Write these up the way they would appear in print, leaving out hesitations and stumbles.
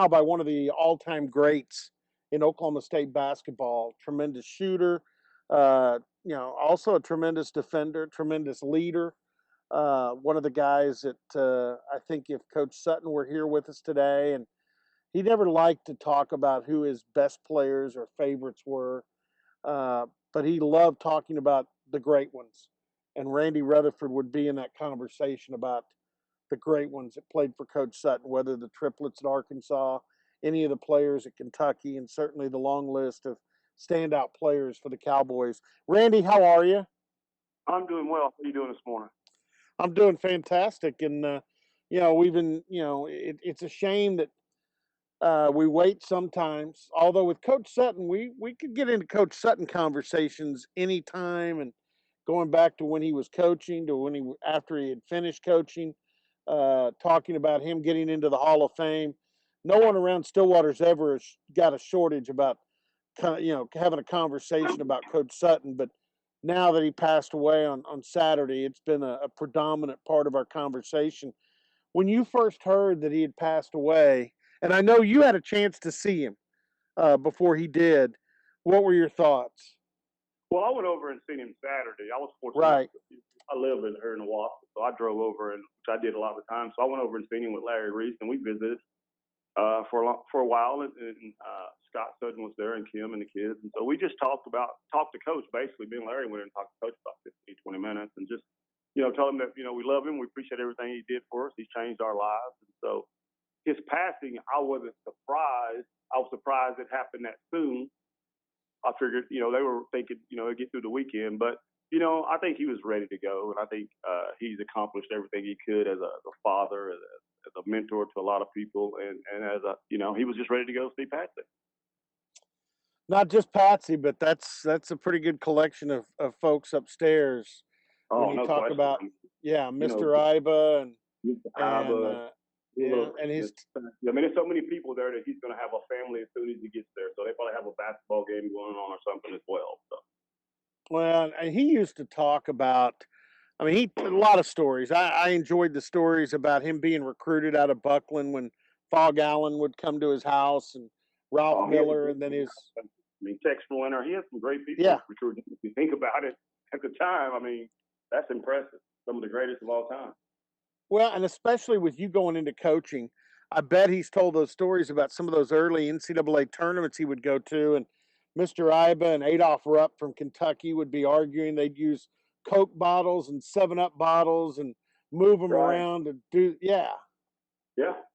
by one of the all-time greats in Oklahoma State basketball. Tremendous shooter, also a tremendous defender, tremendous leader. One of the guys that I think if Coach Sutton were here with us today, and he never liked to talk about who his best players or favorites were, but he loved talking about the great ones. And Randy Rutherford would be in that conversation about the great ones that played for Coach Sutton, whether the triplets at Arkansas, any of the players at Kentucky, and certainly the long list of standout players for the Cowboys. Randy, how are you? I'm doing well. How are you doing this morning? I'm doing fantastic. And, we've been, it's a shame that we wait sometimes. Although with Coach Sutton, we could get into Coach Sutton conversations anytime, and going back to when he was coaching to after he had finished coaching, talking about him getting into the Hall of Fame. No one around Stillwater's ever got a shortage about having a conversation about Coach Sutton, but now that he passed away on Saturday, it's been a predominant part of our conversation. When you first heard that he had passed away, and I know you had a chance to see him before he did, what were your thoughts? Well, I went over and seen him Saturday. I was fortunate. Right. I live here in Milwaukee, so I drove over, which I did a lot of the time. So I went over and seen him with Larry Reese, and we visited for a while. And Scott Sutton was there, and Kim and the kids. And so we just talked to Coach, basically. Me and Larry went in and talked to Coach about 15, 20 minutes, and just told him that we love him, we appreciate everything he did for us. He's changed our lives, and so his passing, I wasn't surprised. I was surprised it happened that soon. I figured, they were thinking, it'd get through the weekend, but I think he was ready to go, and I think he's accomplished everything he could as a father, as a mentor to a lot of people, and as he was just ready to go see Patsy. Not just Patsy, but that's a pretty good collection of folks upstairs. Oh, when you no talk question. about, Mr. Iba and his. I mean, there's so many people there that he's going to have a family as soon as he gets there. So they probably have a basketball game going on or something as well. So. Well, and he used to talk about. I mean, he a lot of stories. I enjoyed the stories about him being recruited out of Buckland when Fog Allen would come to his house, and Ralph Miller, and then his. I mean, Tex Winter. He had some great people recruiting. If you think about it, at the time, I mean, that's impressive. Some of the greatest of all time. Well, and especially with you going into coaching, I bet he's told those stories about some of those early NCAA tournaments he would go to, and Mr. Iba and Adolph Rupp from Kentucky would be arguing. They'd use Coke bottles and 7-Up bottles and move them around and do, Yeah,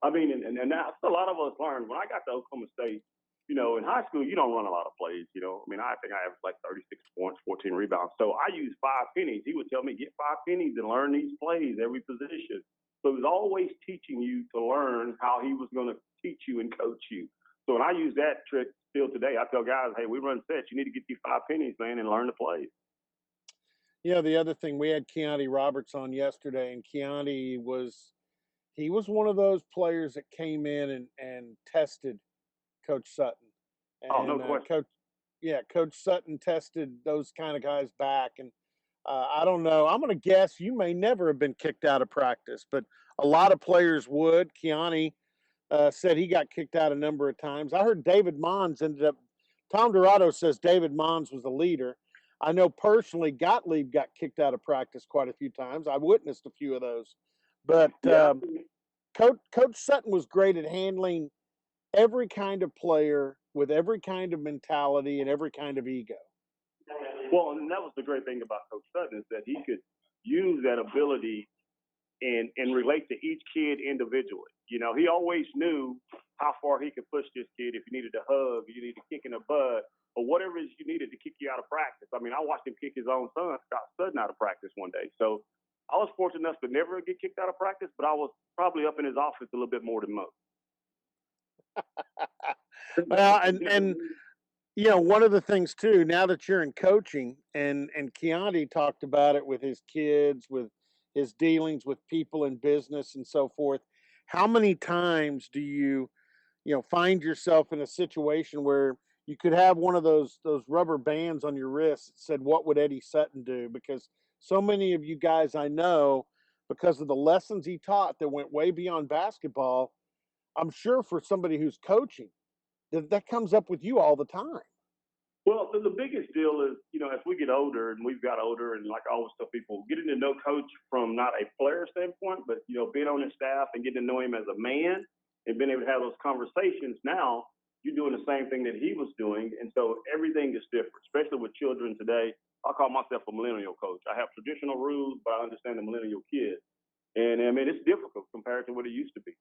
I mean, and that's a lot of us learned. When I got to Oklahoma State, in high school, you don't run a lot of plays, I mean, I think I averaged like 36 points, 14 rebounds. So I used 5 pennies. He would tell me, get 5 pennies and learn these plays, every position. So he was always teaching you to learn how he was going to teach you and coach you. So when I use that trick still today, I tell guys, hey, we run sets. You need to get these 5 pennies, man, and learn the plays. Yeah, the other thing, we had Keontae Roberts on yesterday, and Keontae was one of those players that came in and tested Coach Sutton. And, no question. Coach Sutton tested those kind of guys back. And I don't know. I'm going to guess you may never have been kicked out of practice, but a lot of players would. Keontae said he got kicked out a number of times. I heard David Mons ended up – Tom Dorado says David Mons was the leader. I know personally Gottlieb got kicked out of practice quite a few times. I witnessed a few of those. But Coach Sutton was great at handling every kind of player with every kind of mentality and every kind of ego. Well, and that was the great thing about Coach Sutton is that he could use that ability and relate to each kid individually. He always knew how far he could push this kid. If you needed a hug, you needed a kick in the butt, or whatever it is you needed to kick you out of practice. I mean, I watched him kick his own son, Scott Sutton, out of practice one day. So I was fortunate enough to never get kicked out of practice, but I was probably up in his office a little bit more than most. Well, and one of the things too, now that you're in coaching, and Keontae talked about it with his kids, with his dealings with people in business and so forth. How many times do you find yourself in a situation where you could have one of those rubber bands on your wrist that said, "What would Eddie Sutton do?" Because so many of you guys I know, because of the lessons he taught that went way beyond basketball, I'm sure for somebody who's coaching, that comes up with you all the time. Well, the biggest deal is, as we get older and we've got older, and like I always tell people, getting to know Coach from not a player standpoint, but, being on his staff and getting to know him as a man and being able to have those conversations. Now you're doing the same thing that he was doing. And so everything is different, especially with children today. I call myself a millennial coach. I have traditional rules, but I understand the millennial kid. And I mean, it's difficult compared to what it used to be.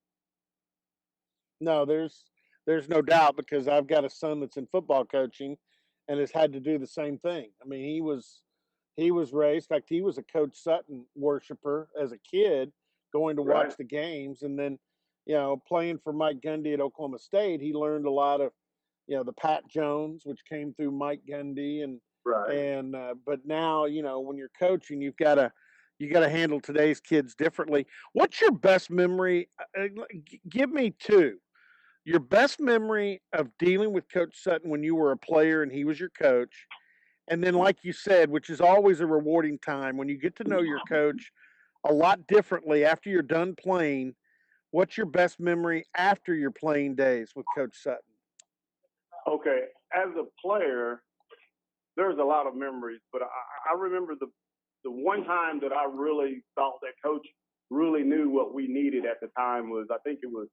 No, there's no doubt because I've got a son that's in football coaching and has had to do the same thing. I mean, he was raised. In fact, he was a Coach Sutton worshiper as a kid, going to Right. watch the games, and then playing for Mike Gundy at Oklahoma State. He learned a lot of the Pat Jones, which came through Mike Gundy, and Right. and but now when you're coaching, you got to handle today's kids differently. What's your best memory? Give me two. Your best memory of dealing with Coach Sutton when you were a player and he was your coach, and then, like you said, which is always a rewarding time when you get to know your coach a lot differently after you're done playing. What's your best memory after your playing days with Coach Sutton? Okay. As a player, there's a lot of memories, but I remember the one time that I really thought that Coach really knew what we needed at the time was, I think it was,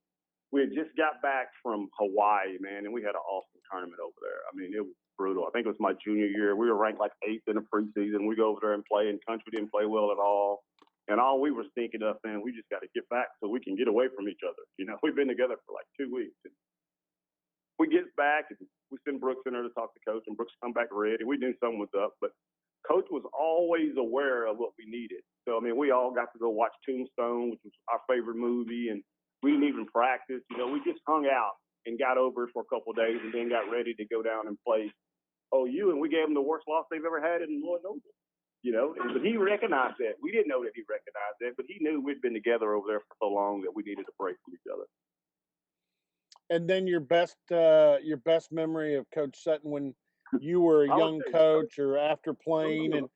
we had just got back from Hawaii, man, and we had an awesome tournament over there. I mean, it was brutal. I think it was my junior year. We were ranked like 8th in the preseason. We go over there and play, and country didn't play well at all. And all we were thinking of, man, we just got to get back so we can get away from each other. We've been together for like 2 weeks. And we get back, and we send Brooks in there to talk to Coach, and Brooks come back ready. We knew something was up, but Coach was always aware of what we needed. So, I mean, we all got to go watch Tombstone, which was our favorite movie, and we didn't even practice. We just hung out and got over it for a couple of days and then got ready to go down and play OU, and we gave them the worst loss they've ever had in Lord knows it. But he recognized that. We didn't know that he recognized that, but he knew we'd been together over there for so long that we needed a break from each other. And then your best memory of Coach Sutton when you were a I would young say coach or after playing, and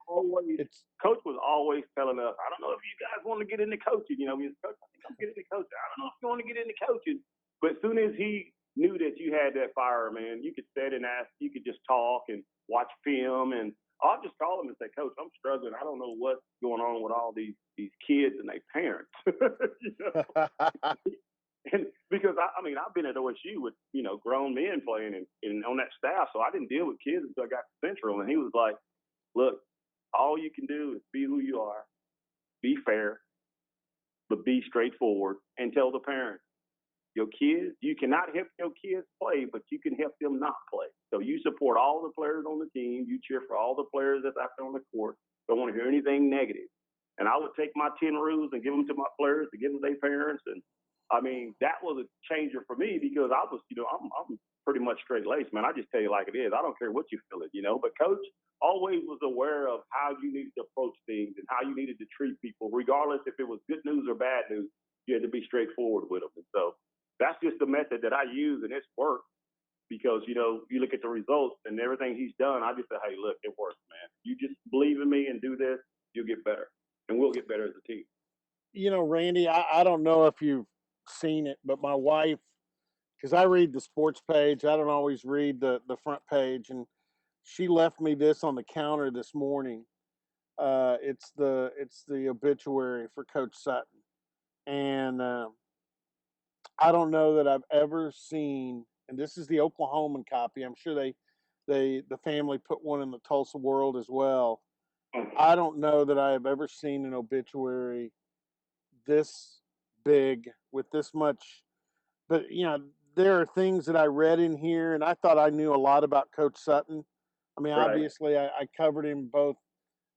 it's Coach was always telling us, I don't know if you guys want to get into coaching. He's Coach, I think I'm getting into coaching. I don't know if you want to get into coaching. But as soon as he knew that you had that fire, man, you could sit and ask, you could just talk and watch film. And I'll just call him and say, Coach, I'm struggling. I don't know what's going on with all these kids and their parents. And because I've been at OSU with grown men playing and on that staff, so I didn't deal with kids until I got to Central. And he was like, "Look, all you can do is be who you are, be fair, but be straightforward, and tell the parents your kids. You cannot help your kids play, but you can help them not play. So you support all the players on the team, you cheer for all the players that's out there on the court. Don't want to hear anything negative." And I would take my 10 rules and give them to my players, to give them to their parents. And I mean, that was a changer for me because I was, I'm pretty much straight laced, man. I just tell you like it is. I don't care what you feel it. But Coach always was aware of how you needed to approach things and how you needed to treat people, regardless if it was good news or bad news. You had to be straightforward with them. And so that's just the method that I use, and it's worked because, you look at the results and everything he's done. I just say, hey, look, it works, man. You just believe in me and do this, you'll get better, and we'll get better as a team. Randy, I don't know if you've seen it, but my wife, because I read the sports page, I don't always read the front page, and she left me this on the counter this morning. It's the obituary for Coach Sutton, and I don't know that I've ever seen. And this is the Oklahoman copy. I'm sure the family put one in the Tulsa World as well. I don't know that I have ever seen an obituary this big with this much. But there are things that I read in here, and I thought I knew a lot about Coach Sutton. I mean, Right. obviously, I covered him both,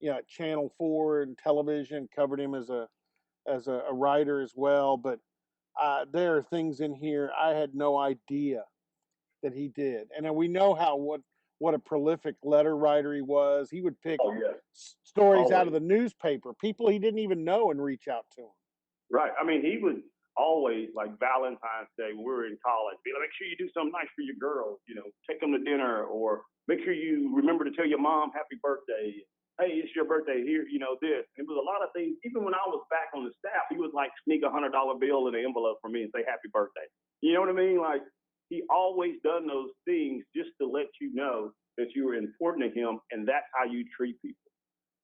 at Channel 4 and television. Covered him as a writer as well. But there are things in here I had no idea that he did, and then we know what a prolific letter writer he was. He would pick Oh, yeah. stories out of Always. the newspaper, people he didn't even know, and reach out to him. Right. I mean, he was always like Valentine's Day when we were in college. Be like, make sure you do something nice for your girls. Take them to dinner, or make sure you remember to tell your mom happy birthday. Hey, it's your birthday. Here, this. And it was a lot of things. Even when I was back on the staff, he would like sneak $100 bill in an envelope for me and say happy birthday. You know what I mean? Like he always done those things just to let you know that you were important to him, and that's how you treat people.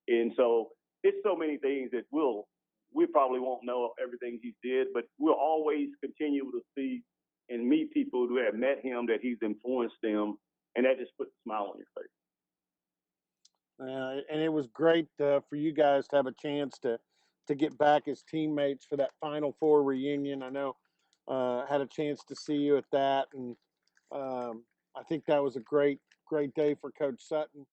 And so it's so many things that we probably won't know everything he did, but we'll always continue to see and meet people who have met him that he's influenced them, and that just puts a smile on your face. And it was great for you guys to have a chance to get back as teammates for that Final Four reunion. I know had a chance to see you at that, and I think that was a great day for Coach Sutton.